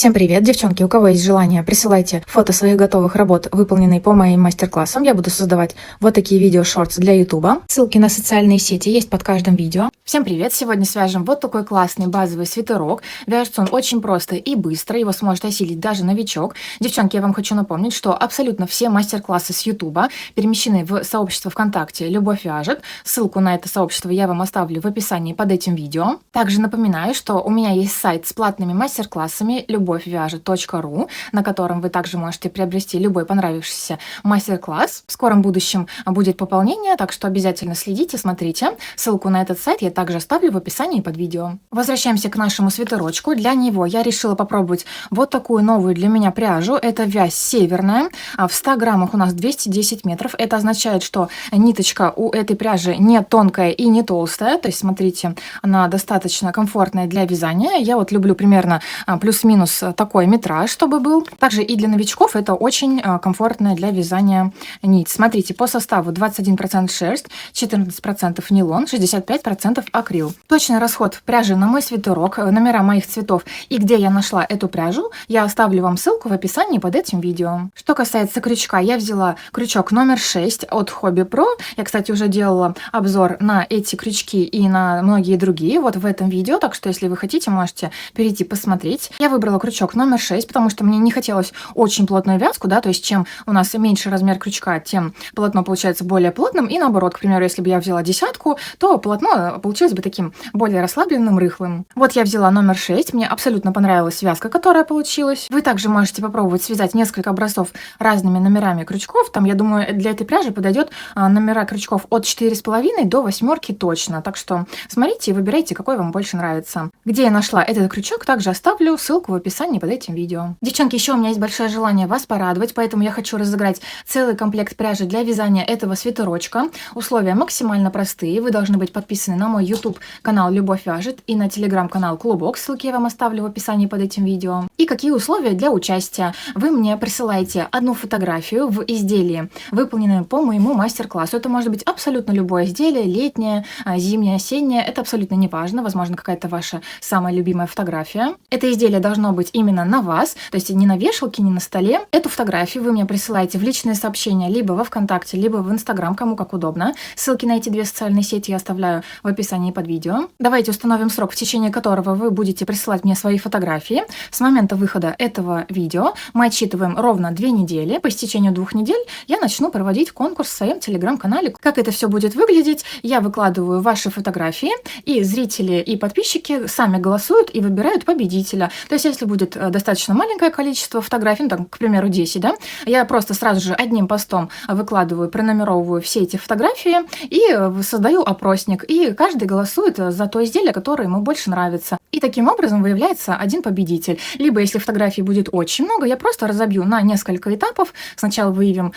Всем привет, девчонки! У кого есть желание, присылайте фото своих готовых работ, выполненные по моим мастер-классам. Я буду создавать вот такие видео-шортс для ютуба. Ссылки на социальные сети есть под каждым видео. Всем привет! Сегодня свяжем вот такой классный базовый свитерок. Вяжется он очень просто и быстро, его сможет осилить даже новичок. Девчонки, я вам хочу напомнить, что абсолютно все мастер-классы с ютуба перемещены в сообщество ВКонтакте «Любовь вяжет». Ссылку на это сообщество я вам оставлю в описании под этим видео. Также напоминаю, что у меня есть сайт с платными мастер-классами любовьвяжет.ру, на котором вы также можете приобрести любой понравившийся мастер-класс. В скором будущем будет пополнение, так что обязательно следите, смотрите. Ссылку на этот сайт я также оставлю в описании под видео. Возвращаемся к нашему свитерочку. Для него я решила попробовать вот такую новую для меня пряжу. Это вязь северная. В 100 граммах у нас 210 метров. Это означает, что ниточка у этой пряжи не тонкая и не толстая. То есть, смотрите, она достаточно комфортная для вязания. Я вот люблю примерно плюс-минус такой метраж, чтобы был. Также и для новичков это очень комфортная для вязания нить. Смотрите, по составу 21% шерсть, 14% нейлон, 65% акрил. Точный расход пряжи на мой свитерок, номера моих цветов и где я нашла эту пряжу, я оставлю вам ссылку в описании под этим видео. Что касается крючка, я взяла крючок номер 6 от Hobby Pro. Я, кстати, уже делала обзор на эти крючки и на многие другие вот в этом видео, так что если вы хотите, можете перейти посмотреть. Я выбрала крючок номер 6, потому что мне не хотелось очень плотную вязку, да, то есть чем у нас меньше размер крючка, тем полотно получается более плотным, и наоборот, к примеру, если бы я взяла десятку, то полотно получилось бы таким более расслабленным, рыхлым. Вот я взяла номер 6, мне абсолютно понравилась вязка, которая получилась. Вы также можете попробовать связать несколько образцов разными номерами крючков, там, я думаю, для этой пряжи подойдет номера крючков от 4,5 до 8 точно, так что смотрите и выбирайте, какой вам больше нравится. Где я нашла этот крючок, также оставлю ссылку в описании под этим видео. Девчонки, еще у меня есть большое желание вас порадовать, поэтому я хочу разыграть целый комплект пряжи для вязания этого свитерочка. Условия максимально простые. Вы должны быть подписаны на мой YouTube канал «Любовь вяжет» и на телеграм-канал «Клубок». Ссылки я вам оставлю в описании под этим видео. И какие условия для участия? Вы мне присылаете одну фотографию в изделии, выполненное по моему мастер-классу. Это может быть абсолютно любое изделие, летнее, зимнее, осеннее. Это абсолютно не важно. Возможно, какая-то ваша самая любимая фотография. Это изделие должно быть именно на вас, то есть не на вешалке, не на столе. Эту фотографию вы мне присылаете в личные сообщения либо во ВКонтакте, либо в Инстаграм, кому как удобно. Ссылки на эти две социальные сети я оставляю в описании под видео. Давайте установим срок, в течение которого вы будете присылать мне свои фотографии. С момента выхода этого видео мы отсчитываем ровно 2 недели. По истечению 2 недель я начну проводить конкурс в своем телеграм-канале. Как это все будет выглядеть? Я выкладываю ваши фотографии, и зрители и подписчики сами голосуют и выбирают победителя. То есть, если будет достаточно маленькое количество фотографий, ну, там, к примеру, 10, да, я просто сразу же одним постом выкладываю, пронумеровываю все эти фотографии и создаю опросник. И каждый голосует за то изделие, которое ему больше нравится. И таким образом выявляется один победитель. Либо, если фотографий будет очень много, я просто разобью на несколько этапов. Сначала выявим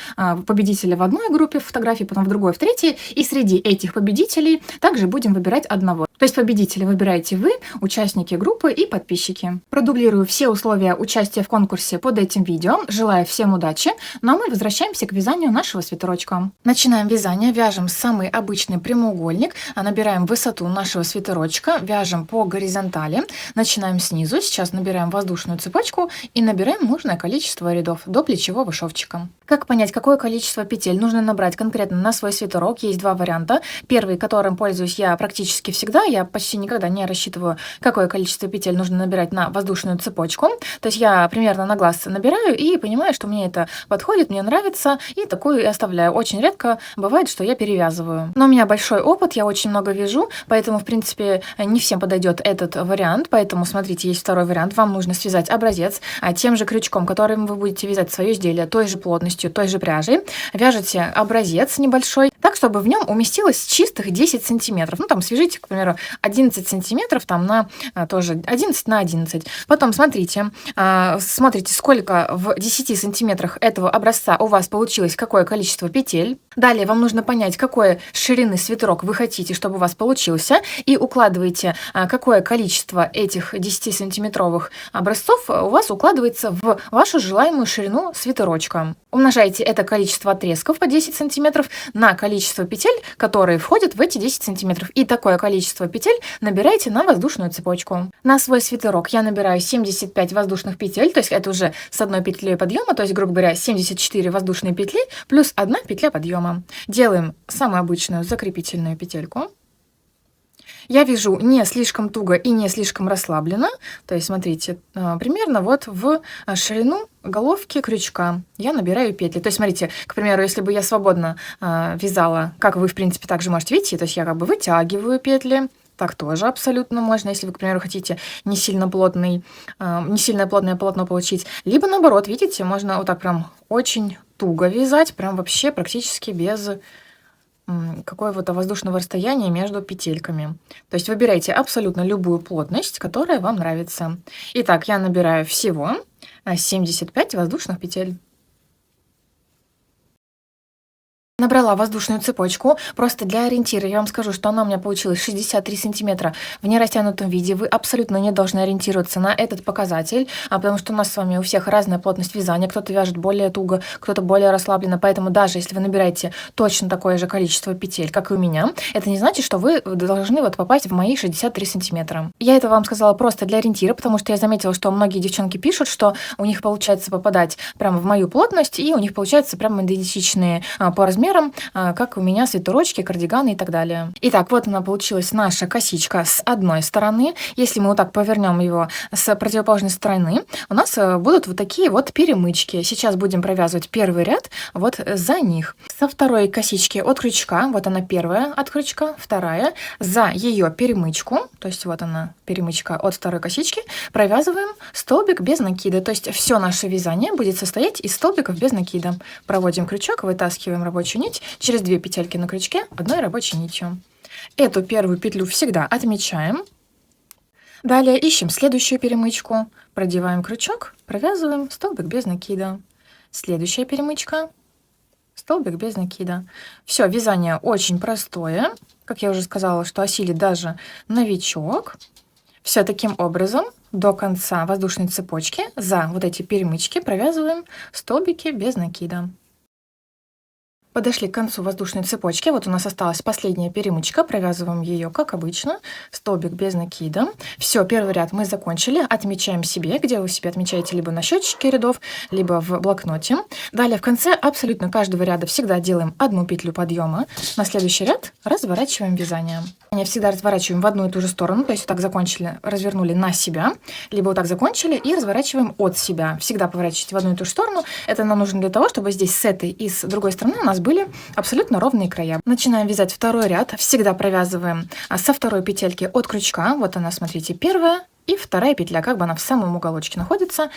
победителя в одной группе фотографий, потом в другой, в третьей. И среди этих победителей также будем выбирать одного. То есть победителя выбираете вы, участники группы и подписчики. Продублирую все условия участия в конкурсе под этим видео. Желаю всем удачи. Ну а мы возвращаемся к вязанию нашего свитерочка. Начинаем вязание. Вяжем самый обычный прямоугольник. Набираем высоту нашего свитерочка. Вяжем по горизонтали. Начинаем снизу. Сейчас набираем воздушную цепочку и набираем нужное количество рядов до плечевого шовчика. Как понять, какое количество петель нужно набрать конкретно на свой свитерок? Есть два варианта. Первый, которым пользуюсь я практически всегда. Я почти никогда не рассчитываю, какое количество петель нужно набирать на воздушную цепочку. То есть я примерно на глаз набираю и понимаю, что мне это подходит, мне нравится, и такую и оставляю. Очень редко бывает, что я перевязываю. Но у меня большой опыт, я очень много вяжу, поэтому, в принципе, не всем подойдет этот вариант. Поэтому, смотрите, есть второй вариант. Вам нужно связать образец тем же крючком, которым вы будете вязать свое изделие, той же плотностью, той же пряжей. Вяжете образец небольшой, так, чтобы в нем уместилось чистых 10 сантиметров. Ну, там, свяжите, к примеру, 11 сантиметров, там, на тоже 11 на 11. Потом, смотрите, сколько в 10 сантиметрах этого образца у вас получилось, какое количество петель. Далее вам нужно понять, какой ширины свитерок вы хотите, чтобы у вас получился, и укладываете, какое количество количество этих 10-сантиметровых образцов у вас укладывается в вашу желаемую ширину свитерочка. Умножайте это количество отрезков по 10 сантиметров на количество петель, которые входят в эти 10 сантиметров. И такое количество петель набираете на воздушную цепочку. На свой свитерок я набираю 75 воздушных петель, то есть это уже с одной петлей подъема, то есть, грубо говоря, 74 воздушные петли плюс одна петля подъема. Делаем самую обычную закрепительную петельку. Я вяжу не слишком туго и не слишком расслабленно, то есть, смотрите, примерно вот в ширину головки крючка я набираю петли. То есть, смотрите, к примеру, если бы я свободно вязала, как вы, в принципе, также можете видеть, то есть я как бы вытягиваю петли, так тоже абсолютно можно, если вы, к примеру, хотите не сильно плотное полотно получить. Либо наоборот, видите, можно вот так прям очень туго вязать, прям вообще практически без какого-то воздушного расстояния между петельками. То есть выбирайте абсолютно любую плотность, которая вам нравится. Итак, я набираю всего 75 воздушных петель. Набрала воздушную цепочку. Просто для ориентира я вам скажу, что она у меня получилась 63 сантиметра в нерастянутом виде. Вы абсолютно не должны ориентироваться на этот показатель, потому что у нас с вами у всех разная плотность вязания. Кто-то вяжет более туго, кто-то более расслабленно. Поэтому даже если вы набираете точно такое же количество петель, как и у меня, это не значит, что вы должны вот попасть в мои 63 сантиметра. Я это вам сказала просто для ориентира, потому что я заметила, что многие девчонки пишут, что у них получается попадать прямо в мою плотность, и у них получается прямо идентичные по размеру, как у меня свитерочки, кардиганы и так далее. Итак, вот она получилась наша косичка с одной стороны. Если мы вот так повернем его с противоположной стороны, у нас будут вот такие вот перемычки. Сейчас будем провязывать первый ряд вот за них. Со второй косички от крючка, вот она первая от крючка, вторая, за ее перемычку, то есть вот она перемычка от второй косички, провязываем столбик без накида. То есть все наше вязание будет состоять из столбиков без накида. Проводим крючок, вытаскиваем рабочую нить через 2 петельки на крючке одной рабочей нитью. Эту первую петлю всегда отмечаем. Далее ищем следующую перемычку, продеваем крючок, провязываем столбик без накида. Следующая перемычка, столбик без накида. Все, вязание очень простое. Как я уже сказала, что осилит даже новичок. Все таким образом до конца воздушной цепочки за вот эти перемычки провязываем столбики без накида. Подошли к концу воздушной цепочки. Вот у нас осталась последняя перемычка. Провязываем ее, как обычно, столбик без накида. Все, первый ряд мы закончили. Отмечаем себе, где вы себе отмечаете либо на счетчике рядов, либо в блокноте. Далее в конце абсолютно каждого ряда всегда делаем одну петлю подъема. На следующий ряд разворачиваем вязание. Всегда разворачиваем в одну и ту же сторону, то есть вот так закончили, развернули на себя, либо вот так закончили и разворачиваем от себя. Всегда поворачивайте в одну и ту же сторону. Это нам нужно для того, чтобы здесь с этой и с другой стороны у нас были абсолютно ровные края. Начинаем вязать второй ряд. Всегда провязываем со второй петельки от крючка. Вот она, смотрите, первая и вторая петля, как бы она в самом уголочке находится.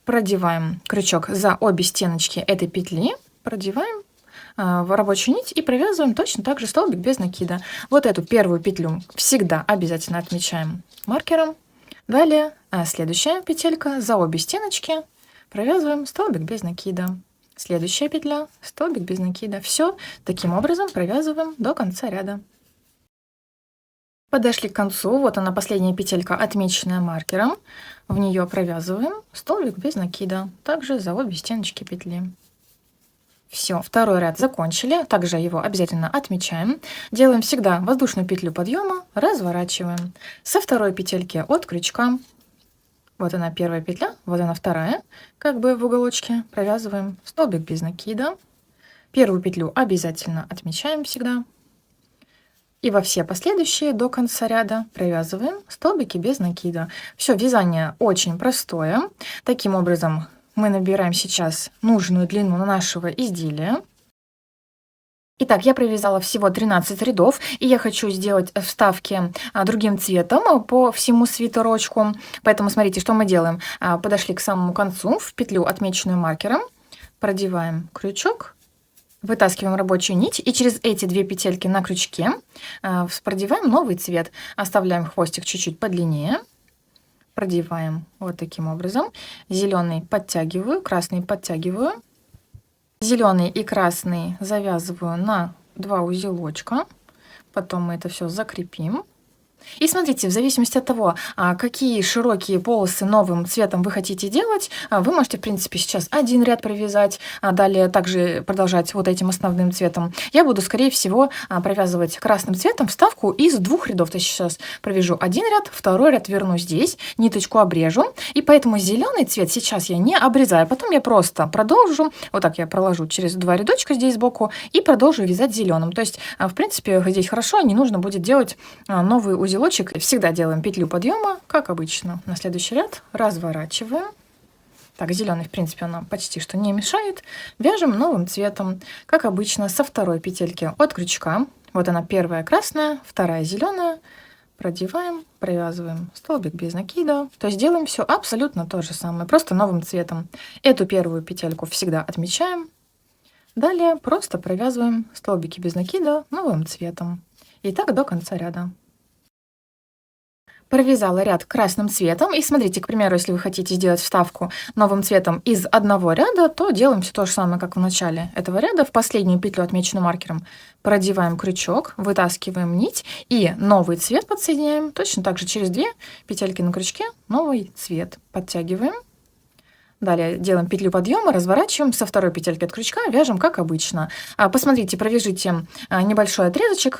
Продеваем крючок за обе стеночки этой петли, продеваем в рабочую нить и провязываем точно так же столбик без накида. Вот эту первую петлю всегда обязательно отмечаем маркером. Далее следующая петелька за обе стеночки провязываем столбик без накида. Следующая петля, столбик без накида. Все таким образом провязываем до конца ряда. Подошли к концу. Вот она, последняя петелька, отмеченная маркером. В нее провязываем столбик без накида. Также за обе стеночки петли. Все, второй ряд закончили. Также его обязательно отмечаем. Делаем всегда воздушную петлю подъема, разворачиваем. Со второй петельки от крючка. Вот она первая петля, вот она вторая, как бы в уголочке. Провязываем столбик без накида. Первую петлю обязательно отмечаем всегда. И во все последующие до конца ряда провязываем столбики без накида. Все, вязание очень простое. Таким образом мы набираем сейчас нужную длину нашего изделия. Итак, я провязала всего 13 рядов, и я хочу сделать вставки другим цветом по всему свитерочку. Поэтому смотрите, что мы делаем. Подошли к самому концу, в петлю, отмеченную маркером, продеваем крючок, вытаскиваем рабочую нить, и через эти 2 петельки на крючке продеваем новый цвет. Оставляем хвостик чуть-чуть подлиннее. Продеваем вот таким образом. Зеленый подтягиваю, красный подтягиваю. Зеленый и красный завязываю на 2 узелочка. Потом мы это все закрепим. И смотрите, в зависимости от того, какие широкие полосы новым цветом вы хотите делать, вы можете, в принципе, сейчас один ряд провязать, далее также продолжать вот этим основным цветом. Я буду, скорее всего, провязывать красным цветом вставку из 2 рядов. То есть сейчас провяжу один ряд, второй ряд верну здесь, ниточку обрежу, и поэтому зеленый цвет сейчас я не обрезаю. Потом я просто продолжу, вот так я проложу через 2 рядочка здесь сбоку и продолжу вязать зеленым. То есть, в принципе, здесь хорошо, не нужно будет делать новый узелочек. Всегда делаем петлю подъема, как обычно. На следующий ряд разворачиваем. Так, зеленый, в принципе, она почти что не мешает. Вяжем новым цветом, как обычно, со второй петельки от крючка. Вот она, первая красная, вторая зеленая. Продеваем, провязываем столбик без накида. То есть делаем все абсолютно то же самое, просто новым цветом. Эту первую петельку всегда отмечаем. Далее просто провязываем столбики без накида новым цветом. И так до конца ряда. Провязала ряд красным цветом. И смотрите, к примеру, если вы хотите сделать вставку новым цветом из одного ряда, то делаем все то же самое, как в начале этого ряда. В последнюю петлю, отмеченную маркером, продеваем крючок, вытаскиваем нить и новый цвет подсоединяем. Точно так же через 2 петельки на крючке новый цвет подтягиваем. Далее делаем петлю подъема, разворачиваем, со второй петельки от крючка вяжем, как обычно. Посмотрите, провяжите небольшой отрезочек,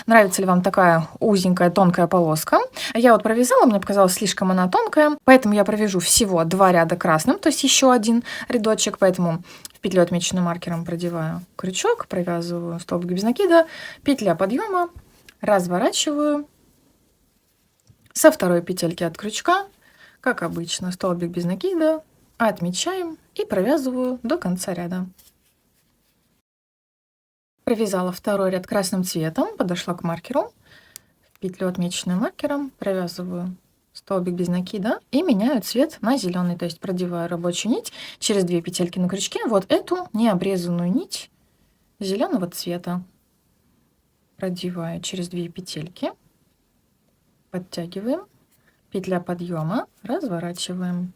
нравится ли вам такая узенькая тонкая полоска. Я вот провязала, мне показалось, слишком она тонкая, поэтому я провяжу всего 2 ряда красным, то есть еще один рядочек, поэтому в петлю, отмеченную маркером, продеваю крючок, провязываю столбик без накида, петля подъема, разворачиваю, со второй петельки от крючка, как обычно, столбик без накида, отмечаем и провязываю до конца ряда. Провязала второй ряд красным цветом, подошла к маркеру, в петлю, отмеченную маркером, провязываю столбик без накида и меняю цвет на зеленый, то есть продеваю рабочую нить через 2 петельки на крючке, вот эту необрезанную нить зеленого цвета продеваю через 2 петельки, подтягиваем, петля подъема, разворачиваем.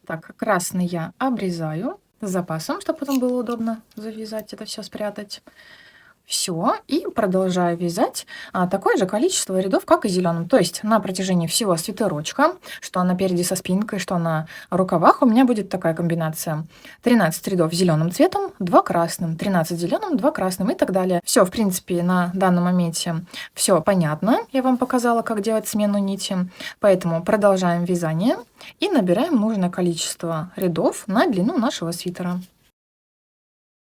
Так, красный я обрезаю с запасом, чтобы потом было удобно завязать, это все спрятать. Все, и продолжаю вязать такое же количество рядов, как и зеленым. То есть на протяжении всего свитерочка, что напереди со спинкой, что на рукавах, у меня будет такая комбинация. 13 рядов зеленым цветом, 2 красным, 13 зеленым, 2 красным и так далее. Все, в принципе, на данном моменте все понятно. Я вам показала, как делать смену нити. Поэтому продолжаем вязание и набираем нужное количество рядов на длину нашего свитера.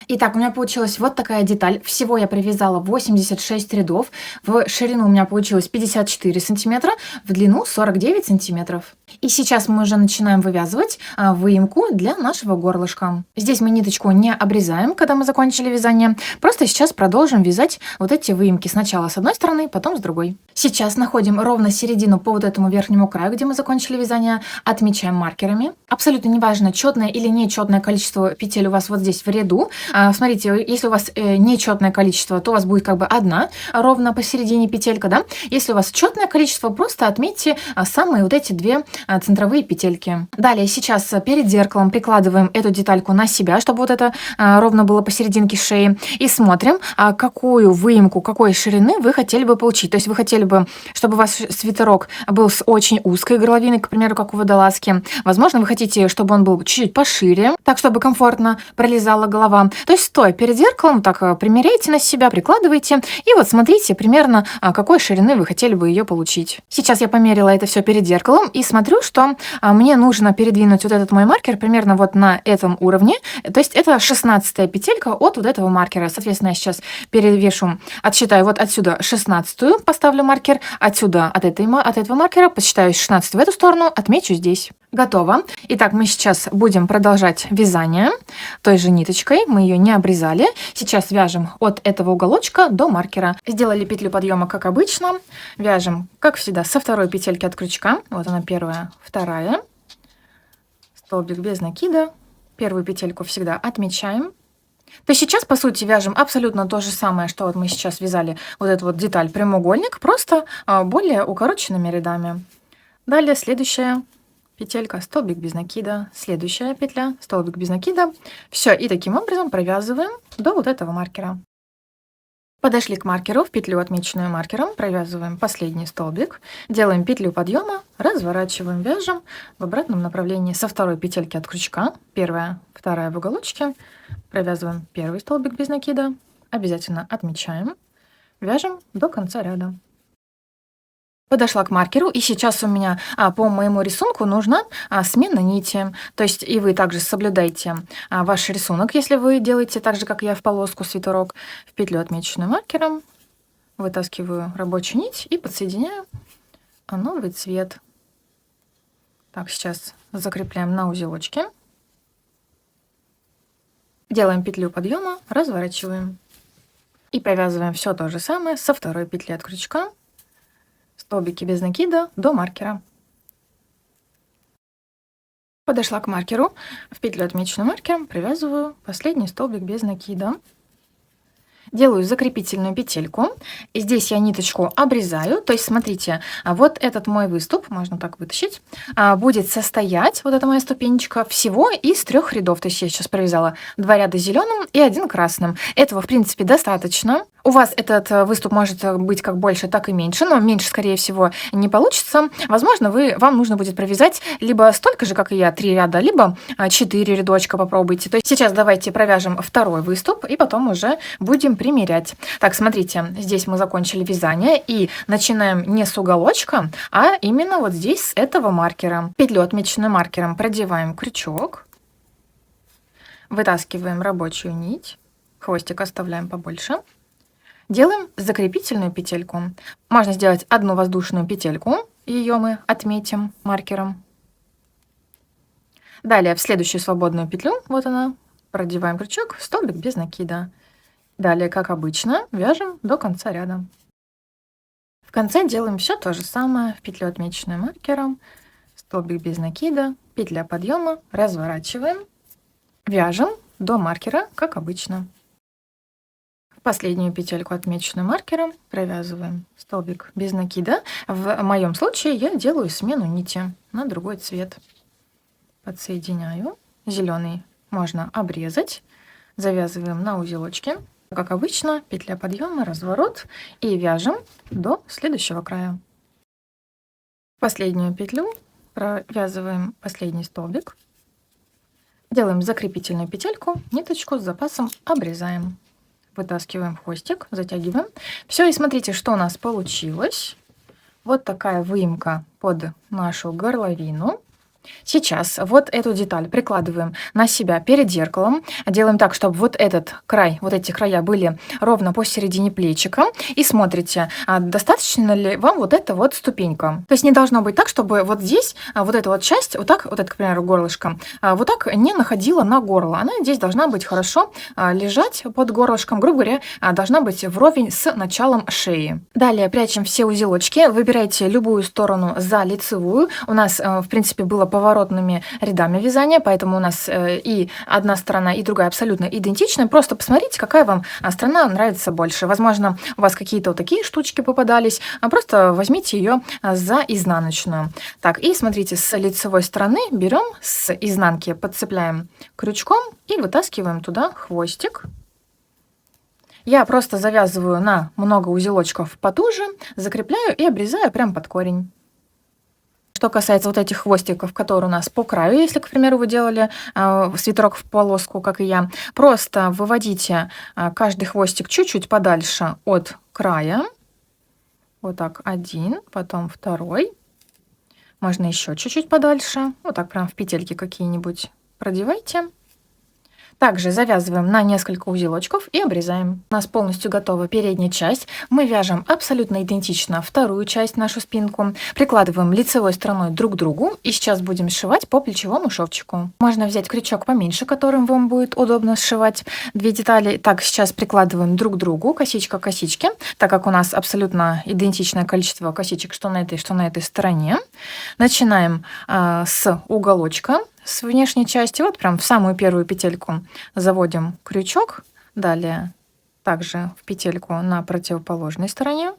Итак, у меня получилась вот такая деталь. Всего я провязала 86 рядов. В ширину у меня получилось 54 сантиметра, в длину 49 сантиметров. И сейчас мы уже начинаем вывязывать выемку для нашего горлышка. Здесь мы ниточку не обрезаем, когда мы закончили вязание. Просто сейчас продолжим вязать вот эти выемки. Сначала с одной стороны, потом с другой. Сейчас находим ровно середину по вот этому верхнему краю, где мы закончили вязание. Отмечаем маркерами. Абсолютно неважно, четное или нечетное количество петель у вас вот здесь в ряду. Смотрите, если у вас нечетное количество, то у вас будет как бы одна ровно посередине петелька, да? Если у вас четное количество, просто отметьте самые вот эти 2 центровые петельки. Далее сейчас перед зеркалом прикладываем эту детальку на себя, чтобы вот это ровно было посерединке шеи. И смотрим, какую выемку, какой ширины вы хотели бы получить. То есть вы хотели бы, чтобы у вас свитерок был с очень узкой горловиной, к примеру, как у водолазки. Возможно, вы хотите, чтобы он был чуть-чуть пошире, так, чтобы комфортно пролезала голова. То есть стоя перед зеркалом, так примеряйте на себя, прикладывайте. И вот смотрите примерно, какой ширины вы хотели бы ее получить. Сейчас я померила это все перед зеркалом и смотрю, что мне нужно передвинуть вот этот мой маркер примерно вот на этом уровне. То есть это 16-я петелька от вот этого маркера. Соответственно, я сейчас перевешу, отсчитаю вот отсюда 16-ю, поставлю маркер, отсюда от этого маркера посчитаю 16 в эту сторону, отмечу здесь. Готово. Итак, мы сейчас будем продолжать вязание той же ниточкой. Мы ее не обрезали. Сейчас вяжем от этого уголочка до маркера. Сделали петлю подъема, как обычно. Вяжем, как всегда, со второй петельки от крючка. Вот она первая, вторая. Столбик без накида. Первую петельку всегда отмечаем. То есть сейчас, по сути, вяжем абсолютно то же самое, что вот мы сейчас вязали вот эту вот деталь прямоугольник, просто более укороченными рядами. Далее следующая петелька, столбик без накида, следующая петля, столбик без накида. Все, и таким образом провязываем до вот этого маркера. Подошли к маркеру, в петлю, отмеченную маркером, провязываем последний столбик, делаем петлю подъема, разворачиваем, вяжем в обратном направлении со второй петельки от крючка, первая, вторая в уголочке, провязываем первый столбик без накида, обязательно отмечаем, вяжем до конца ряда. Подошла к маркеру, и сейчас у меня по моему рисунку нужна смена нити. То есть и вы также соблюдайте ваш рисунок, если вы делаете так же, как я, в полоску свитерок, в петлю, отмеченную маркером. Вытаскиваю рабочую нить и подсоединяю новый цвет. Так, сейчас закрепляем на узелочке. Делаем петлю подъема, разворачиваем. И провязываем все то же самое со второй петли от крючка. Столбики без накида до маркера. Подошла к маркеру, в петлю, отмеченную маркером, провязываю последний столбик без накида. Делаю закрепительную петельку. И здесь я ниточку обрезаю. То есть, смотрите, вот этот мой выступ, можно так вытащить, будет состоять, вот эта моя ступенечка, всего из 3 рядов. То есть я сейчас провязала 2 ряда зеленым и 1 красным. Этого, в принципе, достаточно. У вас этот выступ может быть как больше, так и меньше, но меньше, скорее всего, не получится. Возможно, вам нужно будет провязать либо столько же, как и я, 3 ряда, либо 4 рядочка попробуйте. То есть сейчас давайте провяжем второй выступ, и потом уже будем примерять. Так, смотрите, здесь мы закончили вязание, и начинаем не с уголочка, а именно вот здесь, с этого маркера. Петлю, отмеченную маркером, продеваем крючок, вытаскиваем рабочую нить, хвостик оставляем побольше. Делаем закрепительную петельку. Можно сделать одну воздушную петельку, ее мы отметим маркером. Далее в следующую свободную петлю, вот она, продеваем крючок, столбик без накида. Далее, как обычно, вяжем до конца ряда. В конце делаем все то же самое, в петлю, отмеченную маркером, столбик без накида, петля подъема, разворачиваем, вяжем до маркера, как обычно. Последнюю петельку, отмеченную маркером, провязываем столбик без накида. В моем случае я делаю смену нити на другой цвет. Подсоединяю. Зеленый можно обрезать. Завязываем на узелочке. Как обычно, петля подъема, разворот и вяжем до следующего края. Последнюю петлю провязываем последний столбик. Делаем закрепительную петельку, ниточку с запасом обрезаем. Вытаскиваем хвостик, затягиваем. Все, и смотрите, что у нас получилось. Вот такая выемка под нашу горловину. Сейчас вот эту деталь прикладываем на себя перед зеркалом. Делаем так, чтобы вот этот край, вот эти края были ровно посередине плечика. И смотрите, достаточно ли вам вот эта вот ступенька. То есть не должно быть так, чтобы вот здесь вот эта вот часть, вот так, вот это, к примеру, горлышко, вот так не находила на горло. Она здесь должна быть хорошо лежать под горлышком, грубо говоря, должна быть вровень с началом шеи. Далее прячем все узелочки, выбирайте любую сторону за лицевую. У нас, в принципе, было поворотными рядами вязания, поэтому у нас и одна сторона, и другая абсолютно идентичны. Просто посмотрите, какая вам сторона нравится больше. Возможно, у вас какие-то вот такие штучки попадались, просто возьмите ее за изнаночную. Так, и смотрите, с лицевой стороны берем, с изнанки подцепляем крючком и вытаскиваем туда хвостик. Я просто завязываю на много узелочков потуже, закрепляю и обрезаю прям под корень. Что касается вот этих хвостиков, которые у нас по краю, если, к примеру, вы делали свитерок в полоску, как и я, просто выводите каждый хвостик чуть-чуть подальше от края. Вот так, один, потом второй. Можно еще чуть-чуть подальше. Вот так прям в петельки какие-нибудь продевайте. Также завязываем на несколько узелочков и обрезаем. У нас полностью готова передняя часть. Мы вяжем абсолютно идентично вторую часть, нашу спинку. Прикладываем лицевой стороной друг к другу. И сейчас будем сшивать по плечевому шовчику. Можно взять крючок поменьше, которым вам будет удобно сшивать 2 детали. Так, сейчас прикладываем друг к другу, косичка к косичке. Так как у нас абсолютно идентичное количество косичек, что на этой стороне. Начинаем с уголочка. С внешней части, вот прям в самую первую петельку заводим крючок. Далее также в петельку на противоположной стороне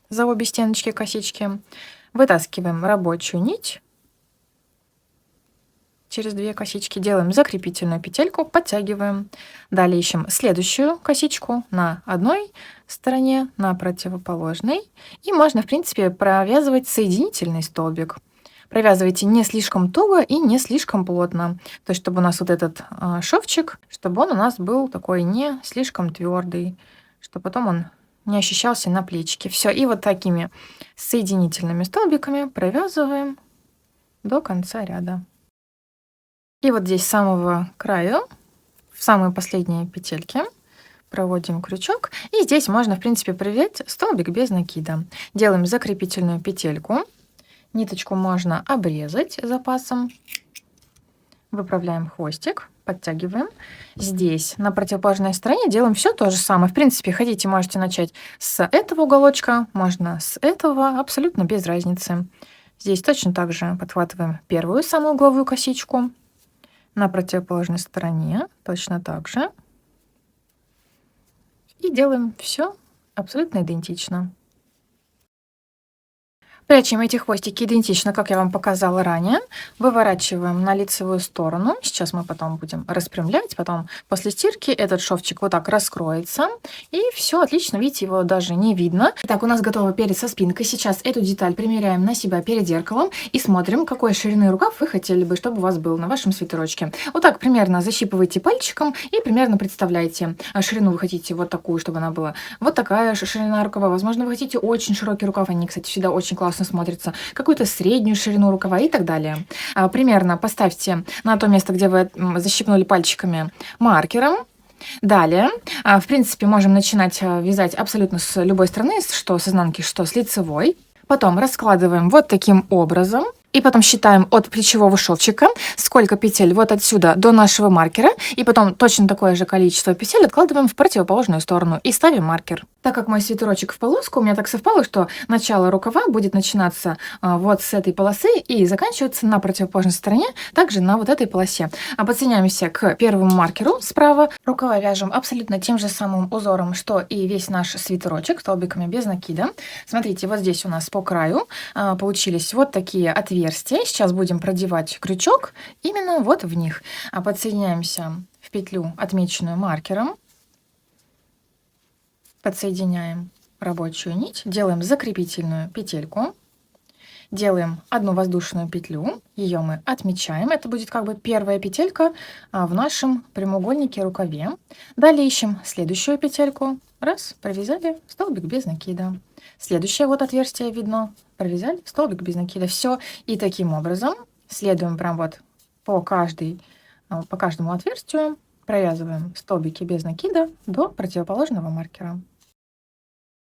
за обе стеночки косички. Вытаскиваем рабочую нить. через 2 косички, делаем закрепительную петельку, подтягиваем. Далее ищем следующую косичку на одной стороне, на противоположной. И можно, в принципе, провязывать соединительный столбик. Провязывайте не слишком туго и не слишком плотно. То есть, чтобы у нас вот этот шовчик, чтобы он у нас был такой не слишком твердый, чтобы потом он не ощущался на плечике. Все, и вот такими соединительными столбиками провязываем до конца ряда. И вот здесь с самого края, в самые последние петельки, проводим крючок. И здесь можно, в принципе, провязать столбик без накида. Делаем закрепительную петельку. Ниточку можно обрезать запасом. Выправляем хвостик, подтягиваем. Здесь на противоположной стороне делаем все то же самое. В принципе, хотите, можете начать с этого уголочка, можно с этого, абсолютно без разницы. Здесь точно так же подхватываем первую самую угловую косичку. На противоположной стороне точно так же. И делаем все абсолютно идентично. Прячем эти хвостики идентично, как я вам показала ранее. Выворачиваем на лицевую сторону. Сейчас мы потом будем распрямлять. Потом после стирки этот шовчик вот так раскроется. И все отлично, видите, его даже не видно. Итак, у нас готово перед со спинкой. Сейчас эту деталь примеряем на себя перед зеркалом и смотрим, какой ширины рукав вы хотели бы, чтобы у вас был на вашем свитерочке. Вот так примерно защипывайте пальчиком и примерно представляете. Ширину вы хотите вот такую, чтобы она была. Вот такая ширина рукава. Возможно, вы хотите очень широкий рукав. Они, кстати, всегда очень классно смотрится, какую-то среднюю ширину рукава и так далее. Примерно поставьте на то место, где вы защипнули пальчиками, маркером. Далее, в принципе, можем начинать вязать абсолютно с любой стороны, что с изнанки, что с лицевой. Потом раскладываем вот таким образом. И потом считаем от плечевого шовчика, сколько петель вот отсюда до нашего маркера. И потом точно такое же количество петель откладываем в противоположную сторону и ставим маркер. Так как мой свитерочек в полоску, у меня так совпало, что начало рукава будет начинаться вот с этой полосы и заканчиваться на противоположной стороне, также на вот этой полосе. Подсоединяемся к первому маркеру справа. Рукава вяжем абсолютно тем же самым узором, что и весь наш свитерочек, столбиками без накида. Смотрите, вот здесь у нас по краю получились вот такие отверстия. Сейчас будем продевать крючок именно вот в них. Подсоединяемся в петлю, отмеченную маркером. Подсоединяем рабочую нить, делаем закрепительную петельку, делаем одну воздушную петлю, ее мы отмечаем. Это будет как бы первая петелька в нашем прямоугольнике рукаве. Далее ищем следующую петельку. Раз, провязали, столбик без накида. Следующее вот отверстие видно, провязали, столбик без накида. Все. И таким образом следуем прям вот по каждому отверстию, провязываем столбики без накида до противоположного маркера.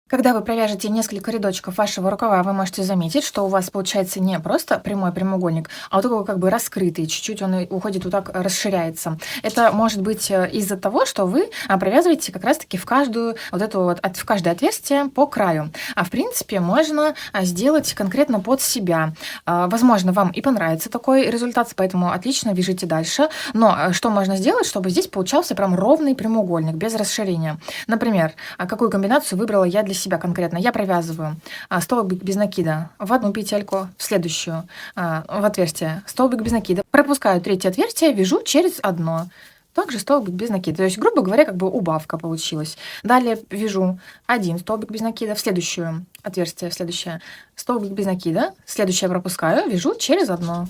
Когда вы провяжете несколько рядочков вашего рукава, вы можете заметить, что у вас получается не просто прямой прямоугольник, а вот такой как бы раскрытый, чуть-чуть он уходит, вот так расширяется. Это может быть из-за того, что вы провязываете как раз-таки в каждую вот эту вот, в каждое отверстие по краю. А в принципе можно сделать конкретно под себя. Возможно, вам и понравится такой результат, поэтому отлично вяжите дальше. Но что можно сделать, чтобы здесь получался прям ровный прямоугольник, без расширения? Например, какую комбинацию выбрала я для себя конкретно. Я провязываю столбик без накида в одну петельку, в следующую в отверстие столбик без накида, пропускаю третье отверстие, вяжу через одно. Также столбик без накида. То есть, грубо говоря, как бы убавка получилась. Далее вяжу один столбик без накида, в следующее отверстие, в следующее столбик без накида, следующее пропускаю, вяжу через одно.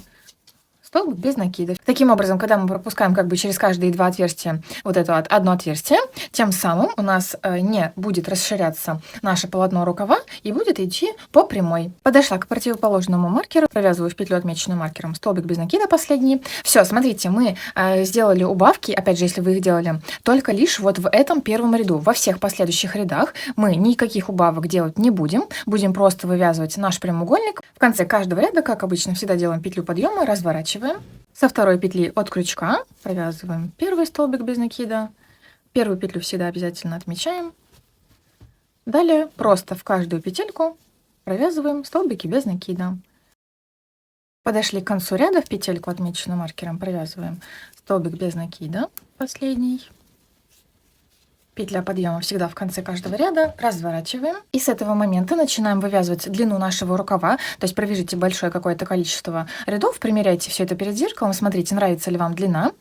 Столбик без накида. Таким образом, когда мы пропускаем как бы через каждые два отверстия вот это вот одно отверстие, тем самым у нас не будет расширяться наше полотно рукава и будет идти по прямой. Подошла к противоположному маркеру, провязываю в петлю, отмеченную маркером, столбик без накида последний. Все, смотрите, мы сделали убавки, опять же, если вы их делали, только лишь вот в этом первом ряду. Во всех последующих рядах мы никаких убавок делать не будем, будем просто вывязывать наш прямоугольник. В конце каждого ряда, как обычно, всегда делаем петлю подъема, разворачиваем. Со второй петли от крючка провязываем первый столбик без накида. Первую петлю всегда обязательно отмечаем. Далее просто в каждую петельку провязываем столбики без накида. Подошли к концу ряда, в петельку, отмеченную маркером, провязываем столбик без накида, последний. Петля подъема всегда в конце каждого ряда, разворачиваем. И с этого момента начинаем вывязывать длину нашего рукава, то есть провяжите большое какое-то количество рядов, примеряйте все это перед зеркалом, смотрите, нравится ли вам длина.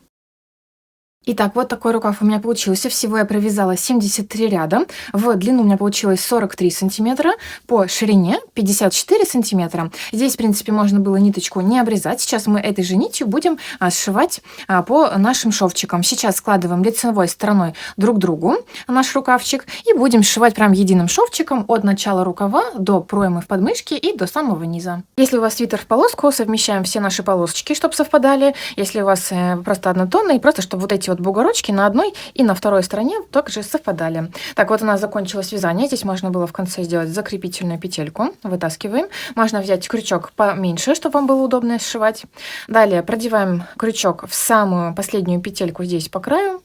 Итак, вот такой рукав у меня получился. Всего я провязала 73 ряда. В длину у меня получилось 43 сантиметра, по ширине 54 сантиметра. Здесь, в принципе, можно было ниточку не обрезать. Сейчас мы этой же нитью будем сшивать по нашим шовчикам. Сейчас складываем лицевой стороной друг к другу наш рукавчик и будем сшивать прям единым шовчиком от начала рукава до проймы в подмышке и до самого низа. Если у вас свитер в полоску, совмещаем все наши полосочки, чтобы совпадали. Если у вас просто однотонный, просто чтобы вот эти вот бугорочки на одной и на второй стороне также совпадали. Так, вот у нас закончилось вязание. Здесь можно было в конце сделать закрепительную петельку. Вытаскиваем. Можно взять крючок поменьше, чтобы вам было удобно сшивать. Далее продеваем крючок в самую последнюю петельку здесь по краю,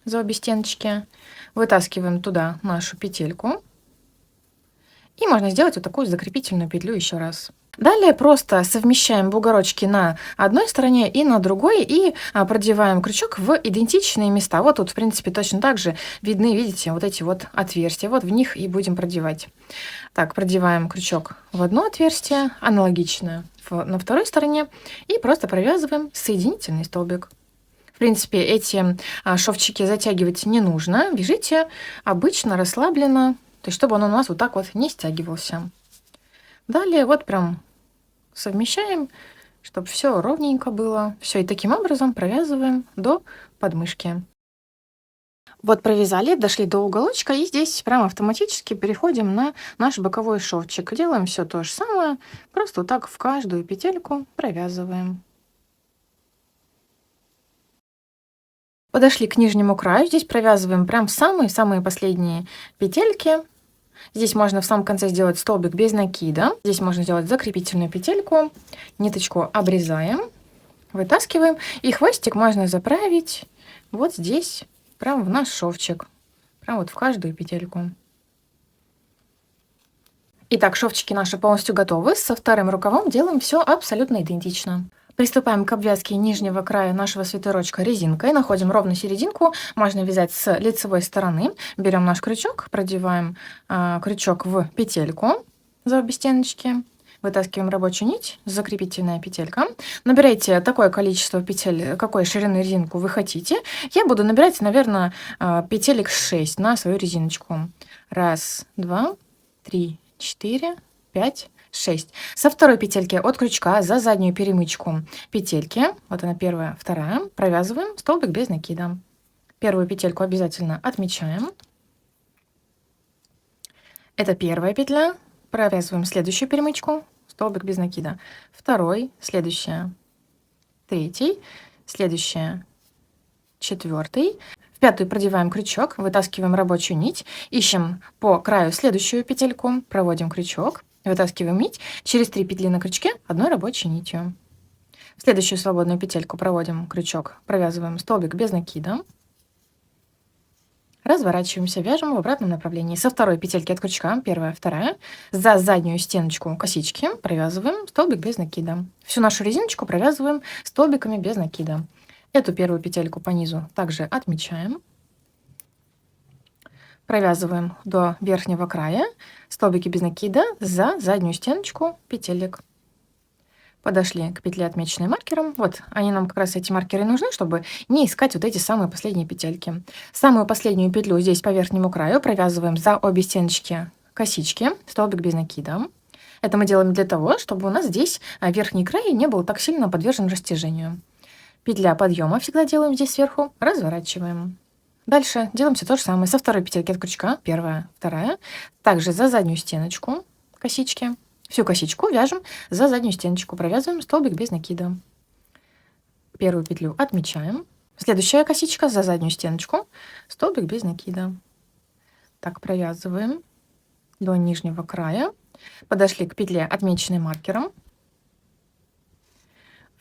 за обе стеночки. Вытаскиваем туда нашу петельку. И можно сделать вот такую закрепительную петлю еще раз. Далее просто совмещаем бугорочки на одной стороне и на другой и продеваем крючок в идентичные места. Вот тут, в принципе, точно так же видны, видите, вот эти вот отверстия. Вот в них и будем продевать. Так, продеваем крючок в одно отверстие, аналогично на второй стороне, и просто провязываем соединительный столбик. В принципе, эти шовчики затягивать не нужно. Вяжите обычно, расслабленно, то есть чтобы он у нас вот так вот не стягивался. Далее вот прям совмещаем, чтобы все ровненько было. Все, и таким образом провязываем до подмышки. Вот провязали, дошли до уголочка, и здесь прям автоматически переходим на наш боковой шовчик. Делаем все то же самое, просто вот так в каждую петельку провязываем. Подошли к нижнему краю, здесь провязываем прям в самые-самые последние петельки. Здесь можно в самом конце сделать столбик без накида. Здесь можно сделать закрепительную петельку. Ниточку обрезаем, вытаскиваем. И хвостик можно заправить вот здесь, прям в наш шовчик. Прям вот в каждую петельку. Итак, шовчики наши полностью готовы. Со вторым рукавом делаем все абсолютно идентично. Приступаем к обвязке нижнего края нашего свитерочка резинкой. Находим ровно серединку. Можно вязать с лицевой стороны. Берем наш крючок, продеваем крючок в петельку за обе стеночки. Вытаскиваем рабочую нить, закрепительная петелька. Набирайте такое количество петель, какой ширины резинку вы хотите. Я буду набирать, наверное, петелек 6 на свою резиночку. 1, 2, 3, 4, 5, 6. Со второй петельки от крючка за заднюю перемычку петельки, вот она первая, вторая, провязываем столбик без накида. Первую петельку обязательно отмечаем. Это первая петля. Провязываем следующую перемычку, столбик без накида. Второй, следующая, третий, следующая, четвертый. В пятую продеваем крючок, вытаскиваем рабочую нить, ищем по краю следующую петельку, проводим крючок, вытаскиваем нить, через 3 петли на крючке одной рабочей нитью. В следующую свободную петельку проводим крючок, провязываем столбик без накида. Разворачиваемся, вяжем в обратном направлении. Со второй петельки от крючка, первая, вторая, за заднюю стеночку косички провязываем столбик без накида. Всю нашу резиночку провязываем столбиками без накида. Эту первую петельку по низу также отмечаем. Провязываем до верхнего края столбики без накида за заднюю стеночку петелек. Подошли к петле, отмеченной маркером. Вот, они нам как раз, эти маркеры, нужны, чтобы не искать вот эти самые последние петельки. Самую последнюю петлю здесь по верхнему краю провязываем за обе стеночки косички, столбик без накида. Это мы делаем для того, чтобы у нас здесь верхний край не был так сильно подвержен растяжению. Петля подъема всегда делаем здесь сверху, разворачиваем. Дальше делаем все то же самое. Со второй петельки от крючка, первая, вторая, также за заднюю стеночку косички. Всю косичку вяжем за заднюю стеночку, провязываем столбик без накида. Первую петлю отмечаем. Следующая косичка за заднюю стеночку, столбик без накида. Так провязываем до нижнего края. Подошли к петле, отмеченной маркером.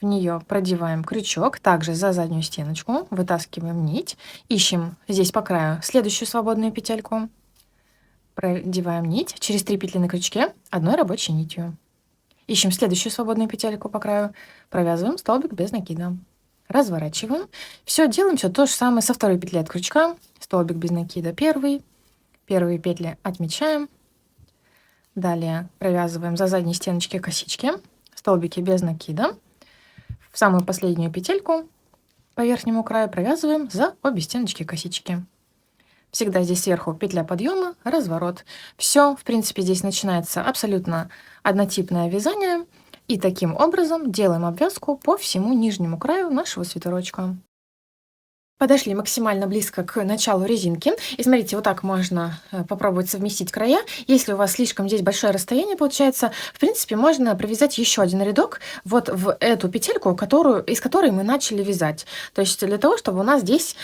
В нее продеваем крючок, также за заднюю стеночку, вытаскиваем нить, ищем здесь по краю следующую свободную петельку. Продеваем нить через 3 петли на крючке одной рабочей нитью. Ищем следующую свободную петельку по краю, провязываем столбик без накида. разворачиваем. Все, делаем все то же самое со второй петли от крючка. Столбик без накида первые петли отмечаем. Далее провязываем за задней стеночки косички, столбики без накида. В самую последнюю петельку по верхнему краю провязываем за обе стеночки косички. Всегда здесь сверху петля подъема, разворот. Все, в принципе, здесь начинается абсолютно однотипное вязание. И таким образом делаем обвязку по всему нижнему краю нашего свитерочка. Подошли максимально близко к началу резинки. И смотрите, вот так можно попробовать совместить края. Если у вас слишком здесь большое расстояние получается, в принципе, можно провязать еще один рядок вот в эту петельку, из которой мы начали вязать. То есть для того, чтобы у нас здесь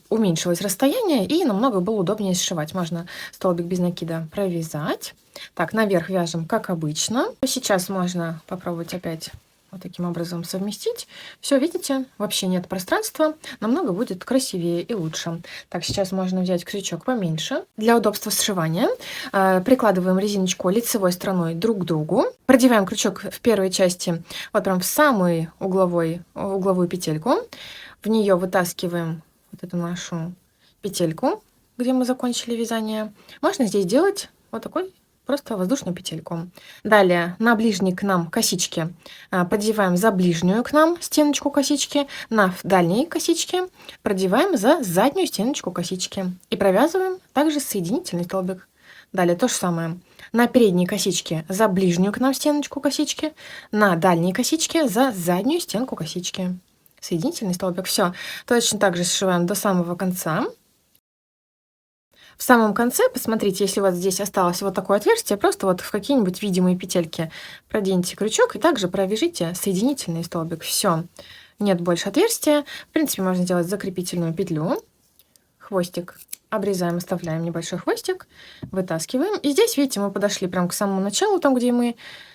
уменьшилось расстояние и намного было удобнее сшивать. Можно столбик без накида провязать. Так, наверх вяжем, как обычно. Сейчас можно попробовать опять вот таким образом совместить. Все, видите, вообще нет пространства, намного будет красивее и лучше. Так, сейчас можно взять крючок поменьше. Для удобства сшивания прикладываем резиночку лицевой стороной друг к другу. Продеваем крючок в первой части, вот прям в самую угловую петельку. В нее вытаскиваем вот эту нашу петельку, где мы закончили вязание. Можно здесь делать вот такой просто воздушную петельку. Далее на ближней к нам косички продеваем за ближнюю к нам стеночку косички, на дальние косички продеваем за заднюю стеночку косички и провязываем также соединительный столбик. Далее то же самое. На передние косички за ближнюю к нам стеночку косички, на дальние косички за заднюю стенку косички. Соединительный столбик. Все. Точно так же сшиваем до самого конца. В самом конце, посмотрите, если у вас здесь осталось вот такое отверстие, просто вот в какие-нибудь видимые петельки проденьте крючок и также провяжите соединительный столбик. Все, нет больше отверстия. В принципе, можно сделать закрепительную петлю. Хвостик обрезаем, оставляем небольшой хвостик, вытаскиваем. И здесь, видите, мы подошли прямо к самому началу, там, где мы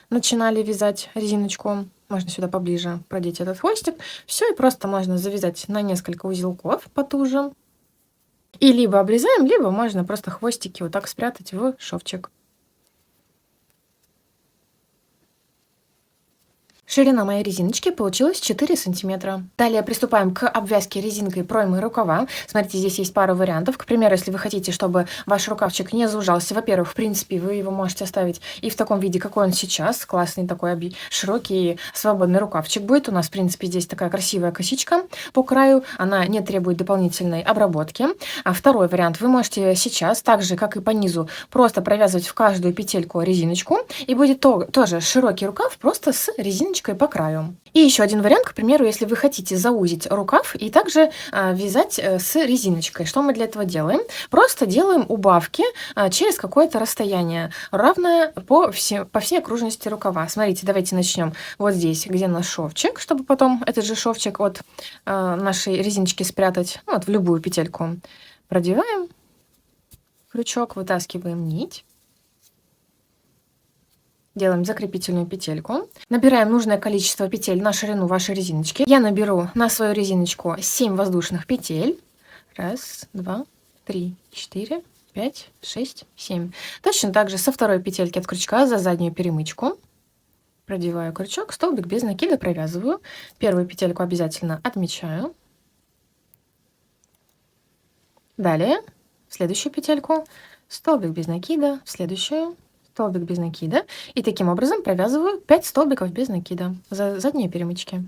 начинали вязать резиночку. Можно сюда поближе продеть этот хвостик. Все, и просто можно завязать на несколько узелков потуже. И либо обрезаем, либо можно просто хвостики вот так спрятать в шовчик. Ширина моей резиночки получилась 4 сантиметра. Далее приступаем к обвязке резинкой проймы рукава. Смотрите, здесь есть пару вариантов. К примеру, если вы хотите, чтобы ваш рукавчик не заужался, во-первых, в принципе, вы его можете оставить и в таком виде, какой он сейчас. Классный такой широкий свободный рукавчик будет. У нас, в принципе, здесь такая красивая косичка по краю. Она не требует дополнительной обработки. А второй вариант. Вы можете сейчас, так же, как и по низу, просто провязывать в каждую петельку резиночку. И будет тоже широкий рукав, просто с резиночкой по краю. И еще один вариант, к примеру, если вы хотите заузить рукав и также вязать с резиночкой. Что мы для этого делаем? Просто делаем убавки через какое-то расстояние, равное по всей окружности рукава. Смотрите, давайте начнем вот здесь, где наш шовчик, чтобы потом этот же шовчик от нашей резиночки спрятать, вот в любую петельку. Продеваем крючок, вытаскиваем нить. Делаем закрепительную петельку. Набираем нужное количество петель на ширину вашей резиночки. Я наберу на свою резиночку 7 воздушных петель. 1, 2, 3, 4, 5, 6, 7. Точно так же со второй петельки от крючка за заднюю перемычку. Продеваю крючок, столбик без накида провязываю. Первую петельку обязательно отмечаю. Далее в следующую петельку столбик без накида, в следующую столбик без накида. И таким образом провязываю 5 столбиков без накида за задние перемычки.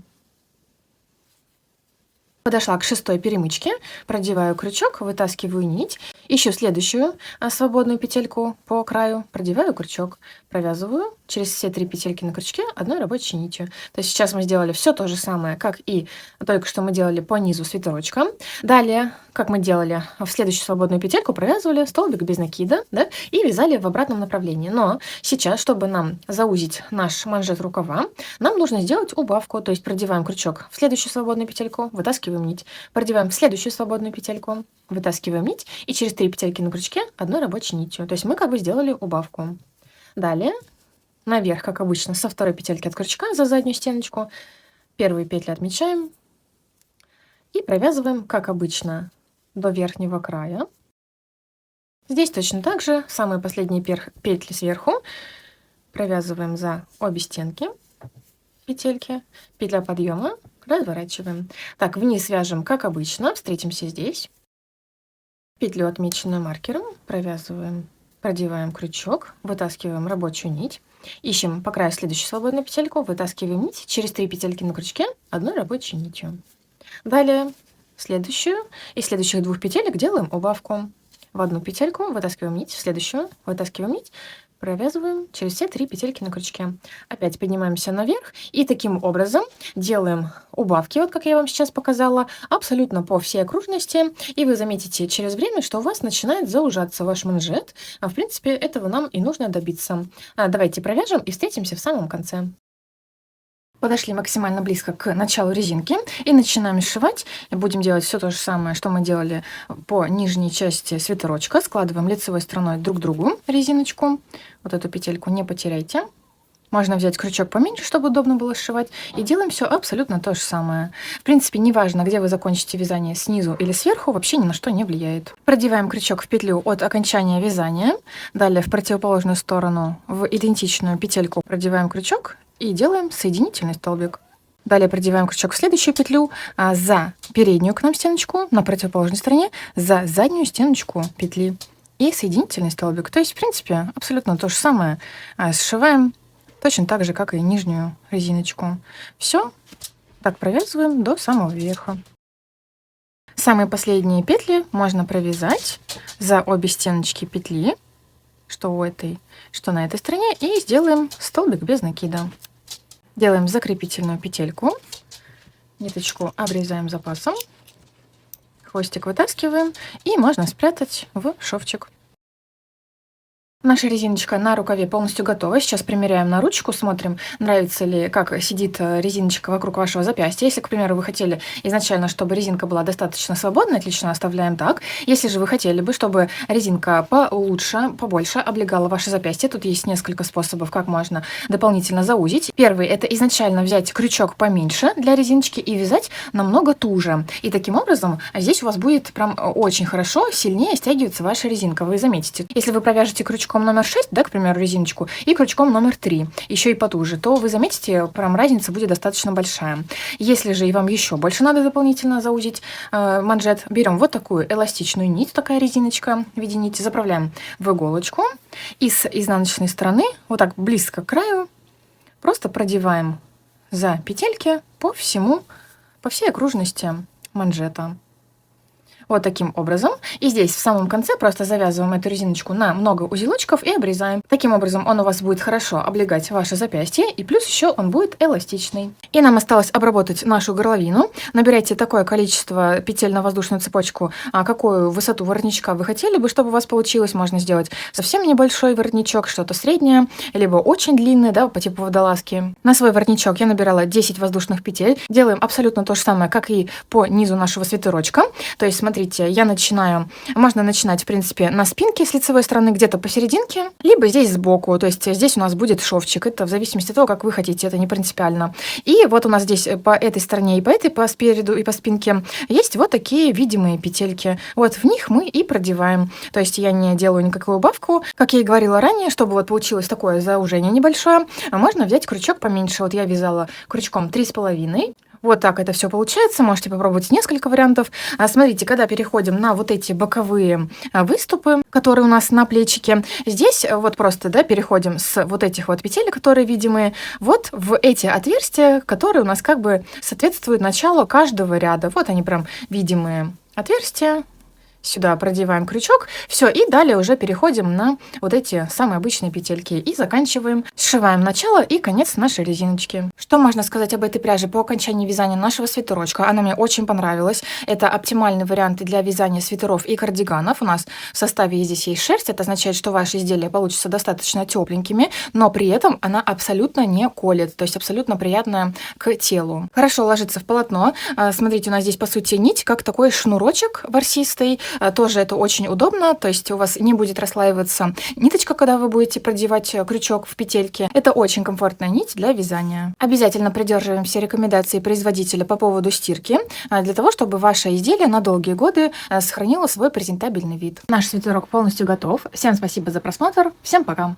Подошла к 6-й перемычке, продеваю крючок, вытаскиваю нить, ищу следующую свободную петельку по краю, продеваю крючок, провязываю через все 3 петельки на крючке одной рабочей нитью. То есть сейчас мы сделали все то же самое, как и только что мы делали по низу свитерочка. Далее, как мы делали, в следующую свободную петельку провязывали столбик без накида, да, и вязали в обратном направлении. Но сейчас, чтобы нам заузить наш манжет рукава, нам нужно сделать убавку, то есть продеваем крючок в следующую свободную петельку, вытаскиваем нить, продеваем в следующую свободную петельку, вытаскиваем нить и через 3 петельки на крючке одной рабочей нитью. То есть мы как бы сделали убавку. Далее наверх, как обычно, со второй петельки от крючка за заднюю стеночку первые петли отмечаем и провязываем, как обычно, до верхнего края. Здесь точно так же самые последние петли сверху провязываем за обе стенки петельки, петля подъема, разворачиваем. Так, вниз вяжем, как обычно, встретимся здесь. Петлю, отмеченную маркером, провязываем, продеваем крючок, вытаскиваем рабочую нить, ищем по краю следующую свободную петельку, вытаскиваем нить, через 3 петельки на крючке одной рабочей нитью. Далее следующую, из следующих 2 петелек делаем убавку. В одну петельку вытаскиваем нить, в следующую вытаскиваем нить, провязываем через все 3 петельки на крючке. Опять поднимаемся наверх и таким образом делаем убавки, вот как я вам сейчас показала, абсолютно по всей окружности. И вы заметите через время, что у вас начинает заужаться ваш манжет. В принципе, этого нам и нужно добиться. Давайте провяжем и встретимся в самом конце. Подошли максимально близко к началу резинки и начинаем сшивать. Будем делать все то же самое, что мы делали по нижней части свитерочка. Складываем лицевой стороной друг к другу резиночку. Вот эту петельку не потеряйте. Можно взять крючок поменьше, чтобы удобно было сшивать. И делаем все абсолютно то же самое. В принципе, неважно, где вы закончите вязание, снизу или сверху, вообще ни на что не влияет. Продеваем крючок в петлю от окончания вязания. Далее в противоположную сторону в идентичную петельку продеваем крючок и делаем соединительный столбик. Далее продеваем крючок в следующую петлю за переднюю к нам стеночку, на противоположной стороне за заднюю стеночку петли и соединительный столбик. То есть, в принципе, абсолютно то же самое. Сшиваем точно так же, как и нижнюю резиночку. Все так провязываем до самого верха. Самые последние петли можно провязать за обе стеночки петли, что у этой, что на этой стороне, и сделаем столбик без накида. Делаем закрепительную петельку, ниточку обрезаем запасом, хвостик вытаскиваем и можно спрятать в шовчик. Наша резиночка на рукаве полностью готова. Сейчас примеряем на ручку, смотрим, нравится ли, как сидит резиночка вокруг вашего запястья. Если, к примеру, вы хотели изначально, чтобы резинка была достаточно свободной, отлично, оставляем так. Если же вы хотели бы, чтобы резинка получше, побольше облегала ваше запястье, тут есть несколько способов, как можно дополнительно заузить. Первый – это изначально взять крючок поменьше для резиночки и вязать намного туже. И таким образом здесь у вас будет прям очень хорошо, сильнее стягиваться ваша резинка. Вы заметите, если вы провяжете крючком номер 6, да, к примеру, резиночку, и крючком номер 3, еще и потуже, то вы заметите, прям разница будет достаточно большая. Если же и вам еще больше надо дополнительно заузить манжет, берем вот такую эластичную нить, такая резиночка в виде нити, заправляем в иголочку и с изнаночной стороны, вот так близко к краю, просто продеваем за петельки по всей окружности манжета. Вот таким образом. И здесь в самом конце просто завязываем эту резиночку на много узелочков и обрезаем. Таким образом он у вас будет хорошо облегать ваше запястье, и плюс еще он будет эластичный. И нам осталось обработать нашу горловину. Набирайте такое количество петель на воздушную цепочку, какую высоту воротничка вы хотели бы, чтобы у вас получилось. Можно сделать совсем небольшой воротничок, что-то среднее, либо очень длинный, да, по типу водолазки. На свой воротничок я набирала 10 воздушных петель. Делаем абсолютно то же самое, как и по низу нашего свитерочка. То есть, смотрите, можно начинать, в принципе, на спинке с лицевой стороны, где-то посерединке, либо здесь сбоку, то есть здесь у нас будет шовчик, это в зависимости от того, как вы хотите, это не принципиально. И вот у нас здесь по этой стороне и по этой, по спереду и по спинке есть вот такие видимые петельки. Вот в них мы и продеваем. То есть я не делаю никакую убавку, как я и говорила ранее, чтобы вот получилось такое заужение небольшое, можно взять крючок поменьше. Вот я вязала крючком 3,5. Вот так это все получается. Можете попробовать несколько вариантов. Смотрите, когда переходим на вот эти боковые выступы, которые у нас на плечике, здесь вот просто, да, переходим с вот этих вот петель, которые видимые, вот в эти отверстия, которые у нас как бы соответствуют началу каждого ряда. Вот они прям видимые отверстия. Сюда продеваем крючок, все, и далее уже переходим на вот эти самые обычные петельки и заканчиваем, сшиваем начало и конец нашей резиночки. Что можно сказать об этой пряже по окончании вязания нашего свитерочка? Она мне очень понравилась. Это оптимальный вариант для вязания свитеров и кардиганов. У нас в составе здесь есть шерсть, это означает, что ваши изделия получатся достаточно тепленькими, но при этом она абсолютно не колет, то есть абсолютно приятная к телу. Хорошо ложится в полотно. Смотрите, у нас здесь по сути нить, как такой шнурочек ворсистый. Тоже это очень удобно, то есть у вас не будет расслаиваться ниточка, когда вы будете продевать крючок в петельки. Это очень комфортная нить для вязания. Обязательно придерживаемся рекомендаций производителя по поводу стирки, для того, чтобы ваше изделие на долгие годы сохранило свой презентабельный вид. Наш свитерок полностью готов. Всем спасибо за просмотр. Всем пока!